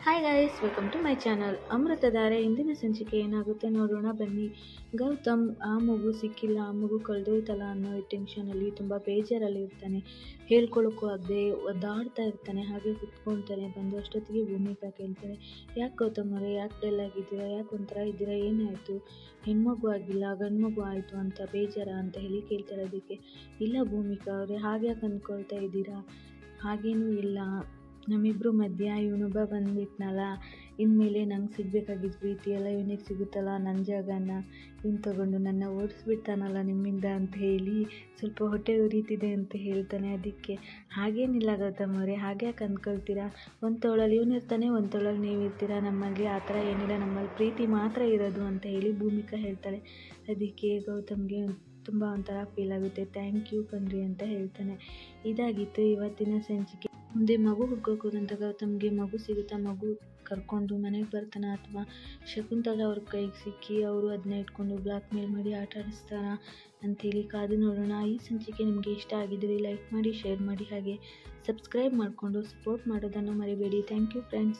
Hi guys, welcome to my channel. Amruthadhaare ಇಂದಿನ ಸಂಚಿಕೆ ಏನಾಗುತ್ತೆ ನೋಡೋಣ ಬನ್ನಿ. ಗೌತಮ್ ಆ ಮಗು ಸಿಕ್ಕಿಲ್ಲ, ಆ ಮಗು ಕಳೆದೋಯ್ತಲ್ಲ ಅನ್ನೋ ಟೆನ್ಷನಲ್ಲಿ ತುಂಬ ಬೇಜಾರಲ್ಲಿ ಇರ್ತಾನೆ. ಹೇಳ್ಕೊಳ್ಳೋಕ್ಕೂ ಆಗದೆ ಒದ್ದಾಡ್ತಾ ಇರ್ತಾನೆ. ಹಾಗೆ ಕುತ್ಕೊಳ್ತಾನೆ. ಬಂದು ಅಷ್ಟೊತ್ತಿಗೆ ಭೂಮಿಕಾ ಕೇಳ್ತಾನೆ, ಯಾಕೆ ಗೌತಮ್ ಅವರೇ, ಯಾಕೆ ಡಲ್ ಆಗಿದ್ದೀರಾ, ಯಾಕೆ ಒಂಥರ ಇದ್ದೀರಾ, ಏನಾಯಿತು, ಹೆಣ್ಮಗು ಆಗಿಲ್ಲ ಗಂಡು ಮಗು ಆಯಿತು ಅಂತ ಬೇಜಾರ ಅಂತ ಹೇಳಿ ಕೇಳ್ತಾರೆ. ಅದಕ್ಕೆ ಇಲ್ಲ ಭೂಮಿಕಾ ಅವರೇ, ಹಾಗೆ ಯಾಕೆ ಅಂದ್ಕೊಳ್ತಾ ಇದ್ದೀರಾ, ಹಾಗೇನೂ ಇಲ್ಲ, ನಮ್ಮಿಬ್ಬರು ಮಧ್ಯ ಇವನೊಬ್ಬ ಬಂದುಬಿಟ್ನಲ್ಲ, ಇನ್ಮೇಲೆ ನಂಗೆ ಸಿಗಬೇಕಾಗಿದ್ದ ಪ್ರೀತಿ ಎಲ್ಲ ಇವನಿಗೆ ಸಿಗುತ್ತಲ್ಲ, ನನ್ನ ಜಾಗನ ಇವನು ತಗೊಂಡು ನನ್ನ ಓಡಿಸ್ಬಿಡ್ತಾನಲ್ಲ ನಿಮ್ಮಿಂದ ಅಂತ ಹೇಳಿ ಸ್ವಲ್ಪ ಹೊಟ್ಟೆ ಉರಿತಿದೆ ಅಂತ ಹೇಳ್ತಾನೆ. ಅದಕ್ಕೆ ಹಾಗೇನಿಲ್ಲ ಗೌತಮ್ ಅವರೇ, ಹಾಗೆ ಯಾಕೆ ಅಂದ್ಕೊಳ್ತೀರಾ, ಒಂದು ತೋಳಲ್ಲಿ ಇವನು ಇರ್ತಾನೆ, ಒಂದು ತೋಳಲ್ಲಿ ನೀವು ಇರ್ತೀರಾ, ನಮ್ಮಲ್ಲಿ ಆ ಥರ ಏನಿಲ್ಲ, ನಮ್ಮಲ್ಲಿ ಪ್ರೀತಿ ಮಾತ್ರ ಇರೋದು ಅಂತ ಹೇಳಿ ಭೂಮಿಕಾ ಹೇಳ್ತಾಳೆ. ಅದಕ್ಕೆ ಗೌತಮ್ಗೆ ತುಂಬ ಒಂಥರ ಫೀಲ್ ಆಗುತ್ತೆ. ಥ್ಯಾಂಕ್ ಯು ಕಣ್ರಿ ಅಂತ ಹೇಳ್ತಾನೆ. ಇದಾಗಿತ್ತು ಇವತ್ತಿನ ಸಂಚಿಕೆ. ಮುಂದೆ ಮಗು ಹುಡ್ಕೋಕೆ ಹೋದಂಥ ಗೌತಮ್ಗೆ ಮಗು ಸಿಗುತ್ತಾ, ಮಗು ಕರ್ಕೊಂಡು ಮನೆಗೆ ಬರ್ತಾನ, ಅಥವಾ ಶಕುಂತಲಾ ಅವ್ರ ಕೈಗೆ ಸಿಕ್ಕಿ ಅವರು ಅದನ್ನ ಇಟ್ಕೊಂಡು ಬ್ಲಾಕ್ ಮೇಲ್ ಮಾಡಿ ಆಟ ಆಡಿಸ್ತಾರ ಅಂಥೇಳಿ ಕಾದು ನೋಡೋಣ. ಈ ಸಂಚಿಕೆ ನಿಮಗೆ ಇಷ್ಟ ಆಗಿದ್ದರೆ ಲೈಕ್ ಮಾಡಿ, ಶೇರ್ ಮಾಡಿ, ಹಾಗೆ ಸಬ್ಸ್ಕ್ರೈಬ್ ಮಾಡಿಕೊಂಡು ಸಪೋರ್ಟ್ ಮಾಡೋದನ್ನು ಮರಿಬೇಡಿ. Thank you friends.